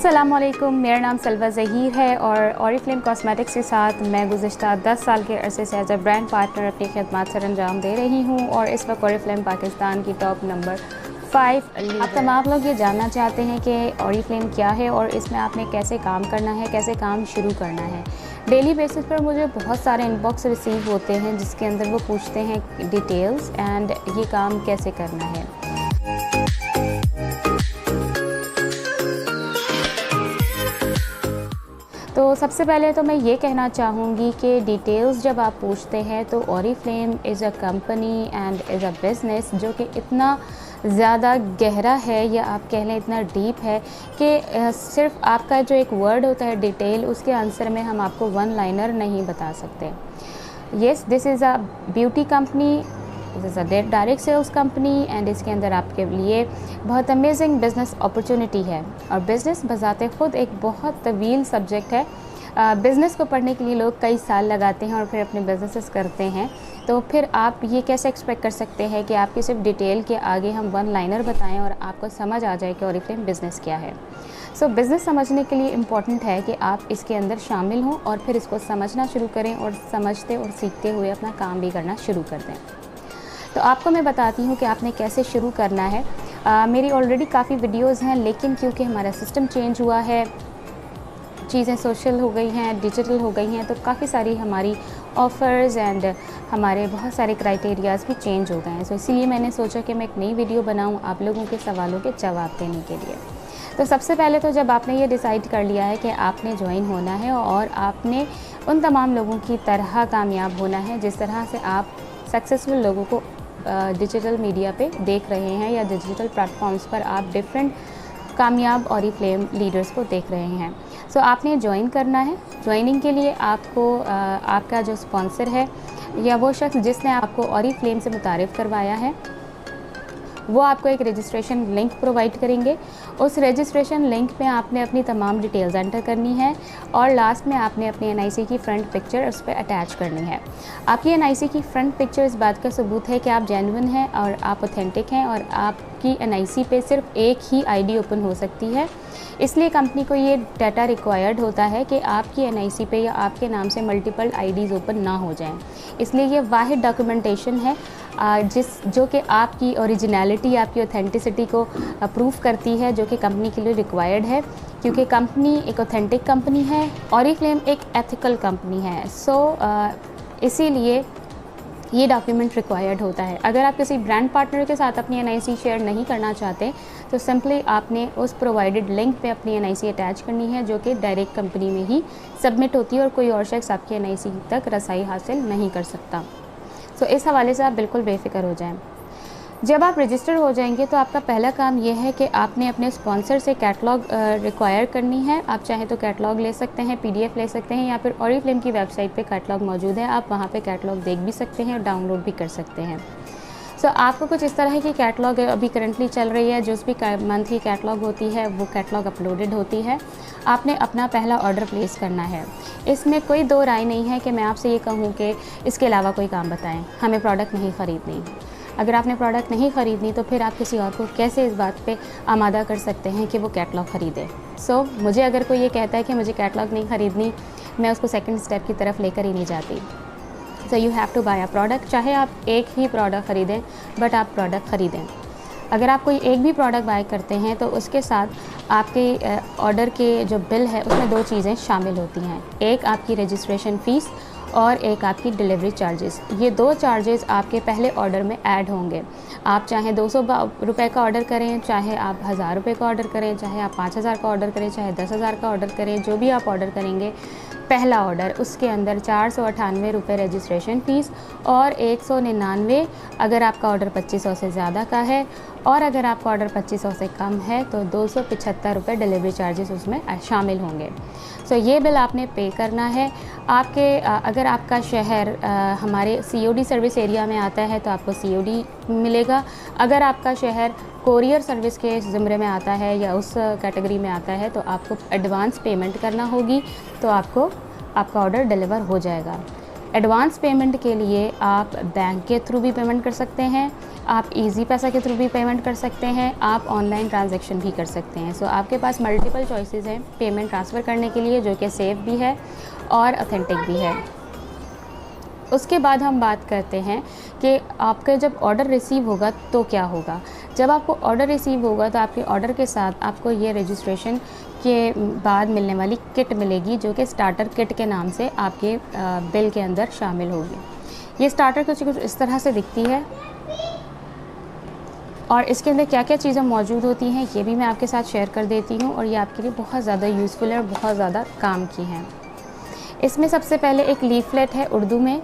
अस्सलामुअलैकुम, मेरा नाम सलवा ज़हीर है और ऑरिफ्लेम कॉस्मेटिक्स के साथ मैं गुज़िश्ता 10 साल के अरसे से एज अ ब्रांड पार्टनर अपनी खिदमत सर अंजाम दे रही हूँ और इस वक्त ऑरिफ्लेम पाकिस्तान की टॉप नंबर 5 लीडर। आप तमाम लोग ये जानना चाहते हैं कि ऑरिफ्लेम क्या है और इसमें आपने कैसे काम करना है, कैसे काम शुरू करना है। डेली बेसिस पर मुझे बहुत सारे इनबॉक्स रिसीव होते हैं जिसके अंदर वो पूछते हैं डिटेल्स एंड ये काम कैसे करना है। तो सबसे पहले तो मैं ये कहना चाहूँगी कि डिटेल्स जब आप पूछते हैं तो Oriflame is a company and is a business जो कि इतना ज़्यादा गहरा है या आप कह लें इतना डीप है कि सिर्फ आपका जो एक वर्ड होता है डिटेल, उसके आंसर में हम आपको वन लाइनर नहीं बता सकते। Yes, this is a beauty company, this is a direct sales company and इसके अंदर आपके लिए बहुत अमेजिंग बिज़नेस अपॉर्चुनिटी है। और बिज़नेस बज़ाते ख़ुद एक बहुत तवील सब्जेक्ट है। बिज़नेस को पढ़ने के लिए लोग कई साल लगाते हैं और फिर अपने बिज़नेसेस करते हैं, तो फिर आप ये कैसे एक्सपेक्ट कर सकते हैं कि आपकी सिर्फ डिटेल के आगे हम वन लाइनर बताएं और आपको समझ आ जाए कि ऑरिफ्लेम बिज़नेस क्या है। सो बिज़नेस समझने के लिए इम्पॉर्टेंट है कि आप इसके अंदर शामिल हों और फिर इसको समझना शुरू करें और समझते और सीखते हुए अपना काम भी करना शुरू कर दें। तो आपको मैं बताती हूँ कि आपने कैसे शुरू करना है। मेरी ऑलरेडी काफ़ी वीडियोज़ हैं, लेकिन क्योंकि हमारा सिस्टम चेंज हुआ है, चीज़ें सोशल हो गई हैं, डिजिटल हो गई हैं, तो काफ़ी सारी हमारी ऑफ़र्स एंड हमारे बहुत सारे क्राइटेरियाज़ भी चेंज हो गए हैं। सो इसीलिए मैंने सोचा कि मैं एक नई वीडियो बनाऊँ आप लोगों के सवालों के जवाब देने के लिए। तो सबसे पहले तो जब आपने ये डिसाइड कर लिया है कि आपने ज्वाइन होना है और आपने उन तमाम लोगों की तरह कामयाब होना है जिस तरह से आप सक्सेसफुल लोगों को डिजिटल मीडिया पे देख रहे हैं या डिजिटल प्लेटफॉर्म्स पर आप डिफरेंट कामयाब ऑरिफ्लेम लीडर्स को देख रहे हैं। सो आपने ज्वाइन करना है। ज्वाइनिंग के लिए आपको आपका जो स्पॉन्सर है या वो शख्स जिसने आपको ऑरिफ्लेम से मुतारिफ़ करवाया है वो आपको एक रजिस्ट्रेशन लिंक प्रोवाइड करेंगे। उस रजिस्ट्रेशन लिंक में आपने अपनी तमाम डिटेल्स एंटर करनी है और लास्ट में आपने अपनी एनआईसी की फ्रंट पिक्चर उस पर अटैच करनी है। आपकी एनआईसी की फ्रंट पिक्चर इस बात का सबूत है कि आप जेन्युइन हैं और आप ऑथेंटिक हैं और आपकी एनआईसी पे सिर्फ एक ही आईडी ओपन हो सकती है। इसलिए कंपनी को ये डाटा रिक्वायर्ड होता है कि आपकी एनआईसी पे या आपके नाम से मल्टीपल आईडीज़ ओपन ना हो जाएं। इसलिए ये वाहिद डॉक्यूमेंटेशन है जो कि आपकी ओरिजिनलिटी, आपकी ऑथेंटिसिटी को प्रूफ करती है, जो कि कंपनी के लिए रिक्वायर्ड है, क्योंकि कंपनी एक ऑथेंटिक कंपनी है। ऑरिफ्लेम एक एथिकल कंपनी है। इसीलिए ये डॉक्यूमेंट रिक्वायर्ड होता है। अगर आप किसी ब्रांड पार्टनर के साथ अपनी एनआईसी शेयर नहीं करना चाहते तो सिंपली आपने उस प्रोवाइडेड लिंक पे अपनी एनआईसी अटैच करनी है, जो कि डायरेक्ट कंपनी में ही सबमिट होती है और कोई और शख्स आपकी एनआईसी तक रसाई हासिल नहीं कर सकता। सो इस हवाले से आप बिल्कुल बेफिक्र हो जाएं। जब आप रजिस्टर हो जाएंगे तो आपका पहला काम यह है कि आपने अपने स्पॉन्सर से कैटलॉग रिक्वायर करनी है। आप चाहे तो कैटलॉग ले सकते हैं, पीडीएफ ले सकते हैं, या फिर ऑरिफ्लेम की वेबसाइट पे कैटलॉग मौजूद है, आप वहाँ पे कैटलॉग देख भी सकते हैं और डाउनलोड भी कर सकते हैं। सो आपको कुछ इस तरह की कैटलॉग अभी करंटली चल रही है। जो भी मंथ की कैटलॉग होती है वो कैटलॉग अपलोडेड होती है। आपने अपना पहला ऑर्डर प्लेस करना है। इसमें कोई दो राय नहीं है कि मैं आपसे ये कहूँ कि इसके अलावा कोई काम बताएं, हमें प्रोडक्ट नहीं ख़रीदनी। अगर आपने प्रोडक्ट नहीं ख़रीदनी तो फिर आप किसी और को कैसे इस बात पे आमादा कर सकते हैं कि वो कैटलॉग ख़रीदे। मुझे अगर कोई ये कहता है कि मुझे कैटलॉग नहीं ख़रीदनी, मैं उसको सेकंड स्टेप की तरफ लेकर ही नहीं जाती। You have to buy a product. चाहे आप एक ही प्रोडक्ट ख़रीदें, बट आप प्रोडक्ट ख़रीदें। अगर आप कोई एक भी प्रोडक्ट बाय करते हैं तो उसके साथ आपके ऑर्डर के जो बिल है उसमें दो चीज़ें शामिल होती हैं। एक आपकी रजिस्ट्रेशन फ़ीस और एक आपकी डिलीवरी चार्जेस। ये दो चार्जेस आपके पहले ऑर्डर में ऐड होंगे। आप चाहे 200 रुपये का ऑर्डर करें, चाहे आप 1000 रुपये का ऑर्डर करें, चाहे आप 5000 का ऑर्डर करें, चाहे 10,000 का ऑर्डर करें, जो भी आप ऑर्डर करेंगे पहला ऑर्डर उसके अंदर 498 रुपये रजिस्ट्रेशन फ़ीस और 199 अगर आपका ऑर्डर 2500 से ज़्यादा का है, और अगर आपका ऑर्डर 2500 से कम है तो 275 रुपये डिलीवरी चार्जेस उसमें शामिल होंगे। ये बिल आपने पे करना है। अगर आपका शहर हमारे सीओडी सर्विस एरिया में आता है तो आपको सीओडी मिलेगा। अगर आपका शहर कोरियर सर्विस के ज़िम्रे में आता है या उस कैटेगरी में आता है तो आपको एडवांस पेमेंट करना होगी, तो आपको आपका ऑर्डर डिलीवर हो जाएगा। एडवांस पेमेंट के लिए आप बैंक के थ्रू भी पेमेंट कर सकते हैं, आप इजी पैसा के थ्रू भी पेमेंट कर सकते हैं, आप ऑनलाइन ट्रांजैक्शन भी कर सकते हैं। सो आपके पास मल्टीपल चॉइसेस हैं पेमेंट ट्रांसफ़र करने के लिए, जो कि सेफ़ भी है और ऑथेंटिक भी है। उसके बाद हम बात करते हैं कि आपका जब ऑर्डर रिसीव होगा तो क्या होगा। जब आपको ऑर्डर रिसीव होगा तो आपके ऑर्डर के साथ आपको ये रजिस्ट्रेशन के बाद मिलने वाली किट मिलेगी, जो कि स्टार्टर किट के नाम से आपके बिल के अंदर शामिल होगी। ये स्टार्टर कुछ इस तरह से दिखती है और इसके अंदर क्या क्या चीज़ें मौजूद होती हैं ये भी मैं आपके साथ शेयर कर देती हूँ, और ये आपके लिए बहुत ज़्यादा यूज़फुल है और बहुत ज़्यादा काम की हैं। इसमें सबसे पहले एक लीफलेट है उर्दू में,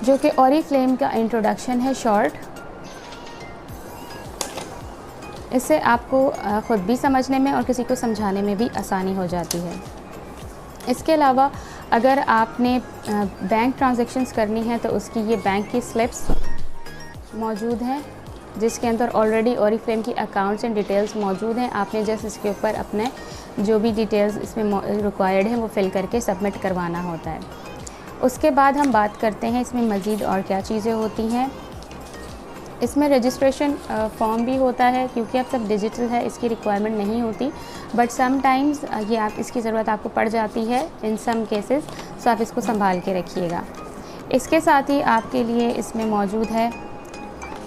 जो कि ऑरिफ्लेम का इंट्रोडक्शन है शॉर्ट। इससे आपको ख़ुद भी समझने में और किसी को समझाने में भी आसानी हो जाती है। इसके अलावा अगर आपने बैंक ट्रांजैक्शंस करनी है तो उसकी ये बैंक की स्लिप्स मौजूद हैं, जिसके अंदर ऑलरेडी ऑरिफ्लेम की अकाउंट्स एंड डिटेल्स मौजूद हैं। आपने जस्ट इसके ऊपर अपने जो भी डिटेल्स इसमें रिक्वायर्ड हैं वो फिल करके सबमिट करवाना होता है। उसके बाद हम बात करते हैं इसमें मज़ीद और क्या चीज़ें होती हैं। इसमें रजिस्ट्रेशन फॉर्म भी होता है, क्योंकि अब सब डिजिटल है इसकी रिक्वायरमेंट नहीं होती, बट सम टाइम्स ये आप इसकी ज़रूरत आपको पड़ जाती है इन सम केसेस, सो आप इसको संभाल के रखिएगा। इसके साथ ही आपके लिए इसमें मौजूद है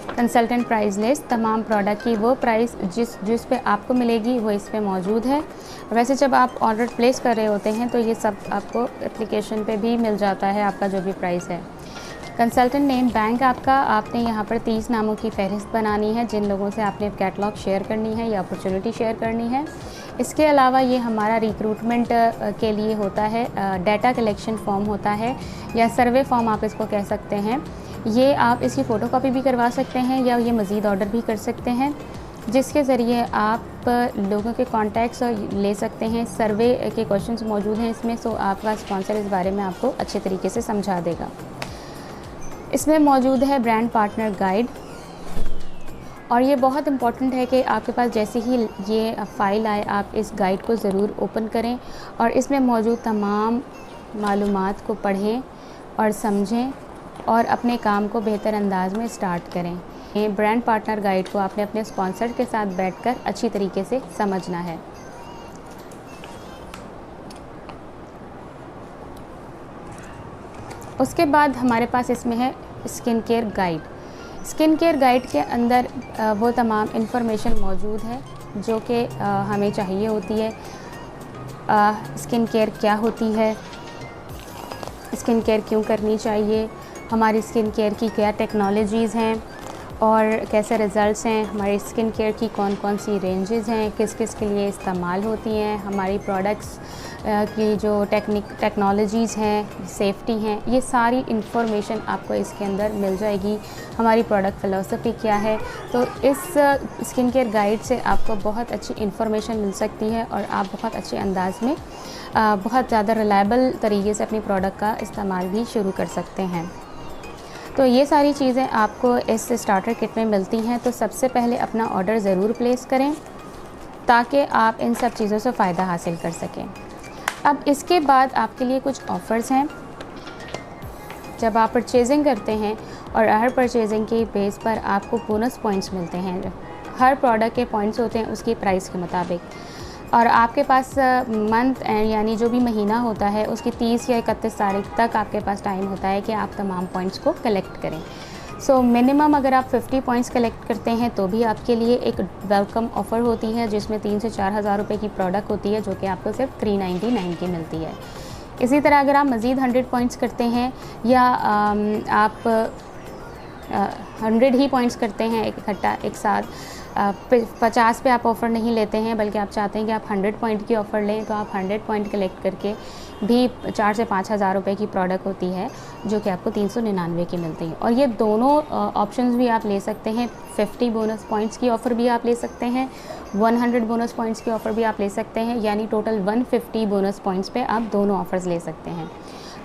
कंसल्टेंट प्राइस लिस्ट। तमाम प्रोडक्ट की वो प्राइस जिस पे आपको मिलेगी वो इस पे मौजूद है। वैसे जब आप ऑर्डर प्लेस कर रहे होते हैं तो ये सब आपको एप्लीकेशन पे भी मिल जाता है, आपका जो भी प्राइस है। कंसल्टेंट नेम बैंक आपने यहाँ पर 30 नामों की फ़हरिस्त बनानी है, जिन लोगों से आपने कैटलॉग शेयर करनी है या अपॉर्चुनिटी शेयर करनी है। इसके अलावा ये हमारा रिक्रूटमेंट के लिए होता है, डाटा कलेक्शन फॉर्म होता है या सर्वे फॉर्म आप इसको कह सकते हैं। ये आप इसकी फ़ोटोकॉपी भी करवा सकते हैं या ये मज़ीद ऑर्डर भी कर सकते हैं, जिसके ज़रिए आप लोगों के कॉन्टैक्ट्स ले सकते हैं। सर्वे के क्वेश्चंस मौजूद हैं इसमें, सो आपका स्पॉन्सर इस बारे में आपको अच्छे तरीके से समझा देगा। इसमें मौजूद है ब्रांड पार्टनर गाइड, और ये बहुत इम्पॉर्टेंट है कि आपके पास जैसे ही ये फ़ाइल आए आप इस गाइड को ज़रूर ओपन करें और इसमें मौजूद तमाम मालूमात को पढ़ें और समझें और अपने काम को बेहतर अंदाज में स्टार्ट करें। ये ब्रांड पार्टनर गाइड को आपने अपने स्पॉन्सर के साथ बैठकर अच्छी तरीके से समझना है। उसके बाद हमारे पास इसमें है skin care guide. Skin care guide के अंदर वो तमाम इन्फॉर्मेशन मौजूद है जो कि हमें चाहिए होती है। स्किन केयर क्या होती है, स्किन केयर क्यों करनी चाहिए, हमारी स्किन केयर की क्या टेक्नोलॉजीज़ हैं और कैसे रिज़ल्ट्स हैं, हमारी स्किन केयर की कौन कौन सी रेंजेस हैं, किस किस के लिए इस्तेमाल होती हैं, हमारी प्रोडक्ट्स की जो टेक्नोलॉजीज़ हैं, सेफ्टी हैं, ये सारी इंफॉर्मेशन आपको इसके अंदर मिल जाएगी। हमारी प्रोडक्ट फ़िलॉसफी क्या है, तो इस स्किन केयर गाइड से आपको बहुत अच्छी इंफॉर्मेशन मिल सकती है और आप बहुत अच्छे अंदाज में बहुत ज़्यादा रिलायबल तरीके से अपनी प्रोडक्ट का इस्तेमाल भी शुरू कर सकते हैं। तो ये सारी चीज़ें आपको इस स्टार्टर किट में मिलती हैं। तो सबसे पहले अपना ऑर्डर ज़रूर प्लेस करें ताकि आप इन सब चीज़ों से फ़ायदा हासिल कर सकें। अब इसके बाद आपके लिए कुछ ऑफ़र्स हैं। जब आप परचेजिंग करते हैं और हर परचेजिंग के बेस पर आपको बोनस पॉइंट्स मिलते हैं। हर प्रोडक्ट के पॉइंट्स होते हैं उसकी प्राइस के मुताबिक, और आपके पास मंथ एंड यानी जो भी महीना होता है उसकी 30 या 31 तारीख तक आपके पास टाइम होता है कि आप तमाम पॉइंट्स को कलेक्ट करें। सो मिनिमम अगर आप 50 पॉइंट्स कलेक्ट करते हैं तो भी आपके लिए एक वेलकम ऑफ़र होती है, जिसमें 3 से 4 हज़ार रुपये की प्रोडक्ट होती है, जो कि आपको सिर्फ 399 की मिलती है। इसी तरह अगर आप मज़ीद 100 पॉइंट्स करते हैं या आप 100 ही पॉइंट्स करते हैं इकट्ठा एक साथ, 50 पे आप ऑफ़र नहीं लेते हैं बल्कि आप चाहते हैं कि आप 100 पॉइंट की ऑफ़र लें, तो आप 100 पॉइंट कलेक्ट करके भी 4 से 5 हज़ार रुपये की प्रोडक्ट होती है जो कि आपको 399 की मिलती है। और ये दोनों ऑप्शंस भी आप ले सकते हैं। 50 बोनस पॉइंट्स की ऑफ़र भी आप ले सकते हैं, 100 बोनस पॉइंट्स की ऑफ़र भी आप ले सकते हैं, यानी टोटल 150 बोनस पॉइंट्स पे आप दोनों ऑफ़र्स ले सकते हैं।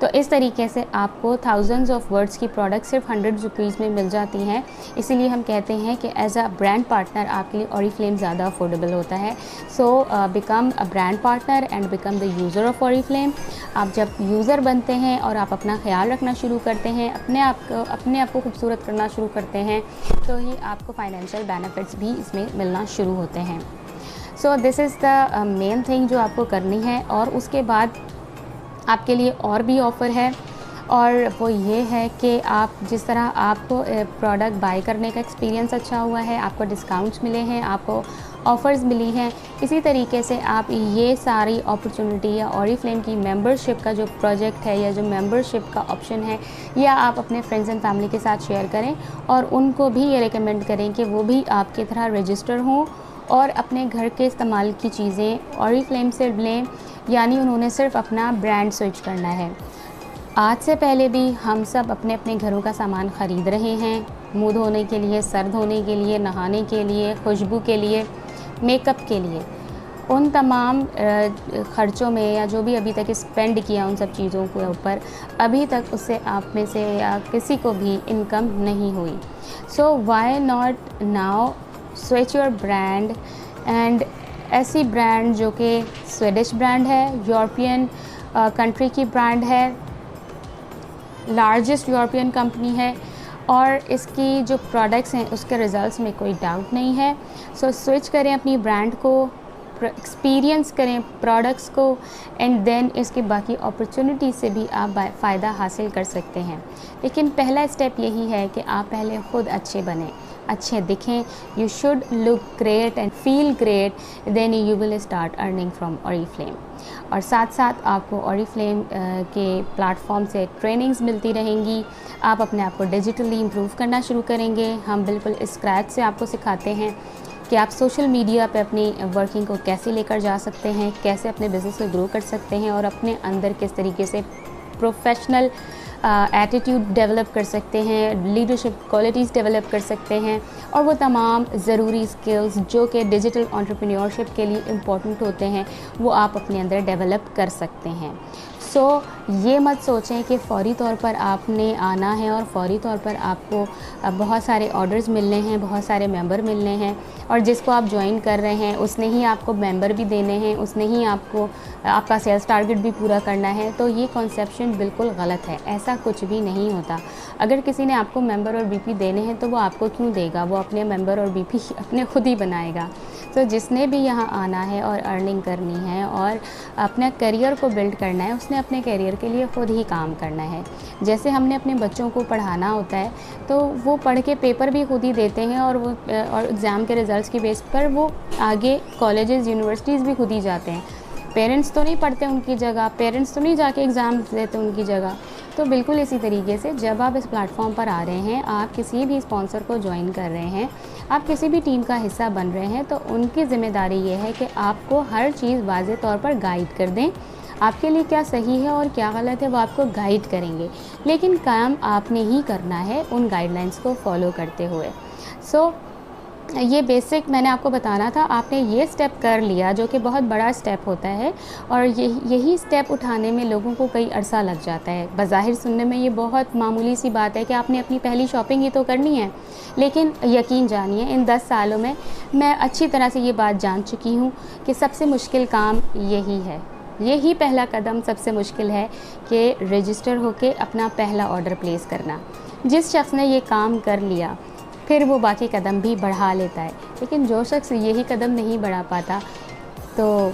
तो इस तरीके से आपको थाउजेंड्स ऑफ वर्ड्स की प्रोडक्ट सिर्फ 100 रुपीज़ में मिल जाती हैं। इसीलिए हम कहते हैं कि एज अ ब्रांड पार्टनर आपके लिए ऑरिफ्लेम ज़्यादा अफोर्डेबल होता है। So become a brand partner and become the user of Oriflame. आप जब यूज़र बनते हैं और आप अपना ख्याल रखना शुरू करते हैं, अपने आप को खूबसूरत करना शुरू करते हैं, तो ही आपको फाइनेंशियल बेनिफिट्स भी इसमें मिलना शुरू होते हैं। So this is the main thing जो आपको करनी है। और उसके बाद आपके लिए और भी ऑफ़र है, और वो ये है कि आप जिस तरह आपको प्रोडक्ट बाय करने का एक्सपीरियंस अच्छा हुआ है, आपको डिस्काउंट्स मिले हैं, आपको ऑफ़र्स मिली हैं, इसी तरीके से आप ये सारी अपॉर्चुनिटी या ऑरिफ्लेम की मेंबरशिप का जो प्रोजेक्ट है या जो मेंबरशिप का ऑप्शन है, या आप अपने फ्रेंड्स एंड फैमिली के साथ शेयर करें और उनको भी ये रिकमेंड करें कि वो भी आपकी तरह रजिस्टर हों और अपने घर के इस्तेमाल की चीज़ें ऑरिफ्लेम से लें, यानी उन्होंने सिर्फ अपना ब्रांड स्विच करना है। आज से पहले भी हम सब अपने अपने घरों का सामान ख़रीद रहे हैं, मुंह धोने के लिए, सर धोने के लिए, नहाने के लिए, खुशबू के लिए, मेकअप के लिए। उन तमाम ख़र्चों में या जो भी अभी तक स्पेंड किया उन सब चीज़ों के ऊपर, अभी तक उससे आप में से या किसी को भी इनकम नहीं हुई। So why not now switch your brand, and ऐसी ब्रांड जो कि स्वीडिश ब्रांड है, यूरोपियन कंट्री की ब्रांड है, लार्जेस्ट यूरोपियन कंपनी है, और इसकी जो प्रोडक्ट्स हैं उसके रिज़ल्ट्स में कोई डाउट नहीं है। सो स्विच करें अपनी ब्रांड को, एक्सपीरियंस करें प्रोडक्ट्स को, एंड देन इसकी बाकी अपॉर्चुनिटी से भी आप फ़ायदा हासिल कर सकते हैं। लेकिन पहला स्टेप यही है कि आप पहले ख़ुद अच्छे बनें, अच्छे दिखें। You should look great and feel great, then you will start earning from Oriflame. और साथ साथ आपको ऑरिफ्लेम के प्लेटफॉर्म से ट्रेनिंग्स मिलती रहेंगी, आप अपने आप को डिजिटली इम्प्रूव करना शुरू करेंगे। हम बिल्कुल स्क्रैच से आपको सिखाते हैं कि आप सोशल मीडिया पे अपनी वर्किंग को कैसे लेकर जा सकते हैं, कैसे अपने बिज़नेस को ग्रो कर सकते हैं, और अपने अंदर किस तरीके से प्रोफेशनल एटीट्यूड डेवलप कर सकते हैं, लीडरशिप क्वालिटीज़ डेवलप कर सकते हैं, और वो तमाम ज़रूरी स्किल्स जो कि डिजिटल एंटरप्रेन्योरशिप के लिए इम्पॉर्टेंट होते हैं, वो आप अपने अंदर डेवलप कर सकते हैं। सो ये मत सोचें कि फ़ौरी तौर पर आपने आना है और फ़ौरी तौर पर आपको बहुत सारे ऑर्डर्स मिलने हैं, बहुत सारे मेंबर मिलने हैं, और जिसको आप ज्वाइन कर रहे हैं उसने ही आपको मेंबर भी देने हैं, उसने ही आपको आपका सेल्स टारगेट भी पूरा करना है। तो ये कॉन्सेप्शन बिल्कुल गलत है, ऐसा कुछ भी नहीं होता। अगर किसी ने आपको मेंबर और बीपी देने हैं तो वो आपको क्यों देगा, वो अपने मेंबर और बीपी अपने खुद ही बनाएगा। तो जिसने भी यहाँ आना है और अर्निंग करनी है और अपना करियर को बिल्ड करना है, उसने अपने करियर के लिए ख़ुद ही काम करना है। जैसे हमने अपने बच्चों को पढ़ाना होता है तो वो पढ़ के पेपर भी खुद ही देते हैं, और वो और एग्ज़ाम के रिज़ल्ट्स की बेस पर वो आगे कॉलेजेस यूनिवर्सिटीज़ भी खुद ही जाते हैं। पेरेंट्स तो नहीं पढ़ते उनकी जगह, पेरेंट्स तो नहीं जाके एग्ज़ाम देते उनकी जगह। तो बिल्कुल इसी तरीके से जब आप इस प्लेटफॉर्म पर आ रहे हैं, आप किसी भी स्पॉन्सर को ज्वाइन कर रहे हैं, आप किसी भी टीम का हिस्सा बन रहे हैं, तो उनकी ज़िम्मेदारी ये है कि आपको हर चीज़ वाज़ेह तौर पर गाइड कर दें। आपके लिए क्या सही है और क्या गलत है वो आपको गाइड करेंगे, लेकिन काम आपने ही करना है उन गाइडलाइंस को फॉलो करते हुए। सो ये बेसिक मैंने आपको बताना था। आपने ये स्टेप कर लिया जो कि बहुत बड़ा स्टेप होता है, और यही स्टेप उठाने में लोगों को कई अरसा लग जाता है। बज़ाहिर सुनने में ये बहुत मामूली सी बात है कि आपने अपनी पहली शॉपिंग ही तो करनी है, लेकिन यकीन जानिए इन 10 सालों में मैं अच्छी तरह से ये बात जान चुकी हूँ कि सबसे मुश्किल काम यही है। यही पहला कदम सबसे मुश्किल है कि रजिस्टर होके अपना पहला ऑर्डर प्लेस करना। जिस शख्स ने ये काम कर लिया फिर वो बाकी कदम भी बढ़ा लेता है, लेकिन जो शख्स यही कदम नहीं बढ़ा पाता तो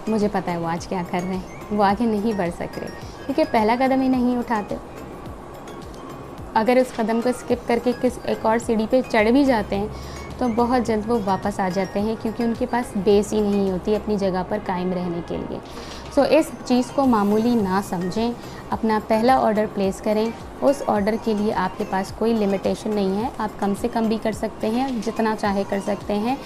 मुझे पता है वो आज क्या कर रहे हैं, वो आगे नहीं बढ़ सक रहे क्योंकि पहला कदम ही नहीं उठाते। अगर उस कदम को स्किप करके एक और सीढ़ी पे चढ़ भी जाते हैं तो बहुत जल्द वो वापस आ जाते हैं, क्योंकि उनके पास बेस ही नहीं होती अपनी जगह पर कायम रहने के लिए। सो इस चीज़ को मामूली ना समझें, अपना पहला ऑर्डर प्लेस करें। उस ऑर्डर के लिए आपके पास कोई लिमिटेशन नहीं है, आप कम से कम भी कर सकते हैं, जितना चाहे कर सकते हैं।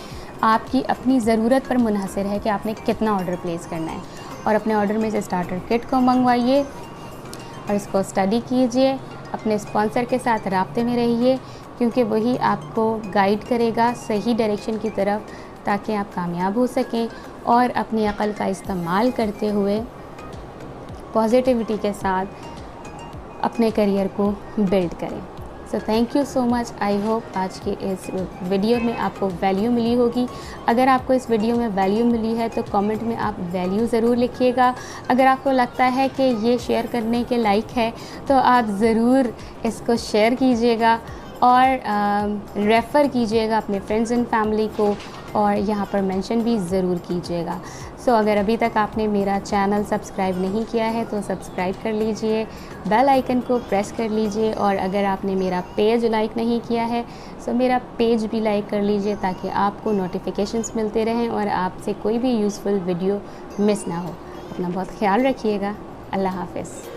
आपकी अपनी ज़रूरत पर मुनहसर है कि आपने कितना ऑर्डर प्लेस करना है। और अपने ऑर्डर में से स्टार्टर किट को मंगवाइए और इसको स्टडी कीजिए, अपने स्पॉन्सर के साथ राब्ते में रहिए, क्योंकि वही आपको गाइड करेगा सही डायरेक्शन की तरफ, ताकि आप कामयाब हो सकें और अपनी अक़ल का इस्तेमाल करते हुए पॉजिटिविटी के साथ अपने करियर को बिल्ड करें। So thank you so much. I hope आज के इस वीडियो में आपको वैल्यू मिली होगी। अगर आपको इस वीडियो में वैल्यू मिली है तो कमेंट में आप वैल्यू ज़रूर लिखिएगा। अगर आपको लगता है कि ये शेयर करने के लायक है तो आप ज़रूर इसको शेयर कीजिएगा और रेफ़र कीजिएगा अपने फ्रेंड्स एंड फैमिली को, और यहाँ पर मेंशन भी ज़रूर कीजिएगा। सो अगर अभी तक आपने मेरा चैनल सब्सक्राइब नहीं किया है तो सब्सक्राइब कर लीजिए, बेल आइकन को प्रेस कर लीजिए, और अगर आपने मेरा पेज लाइक नहीं किया है तो मेरा पेज भी लाइक कर लीजिए ताकि आपको नोटिफिकेशंस मिलते रहें और आपसे कोई भी यूज़फुल वीडियो मिस ना हो। अपना बहुत ख्याल रखिएगा। अल्लाह हाफ़िज़।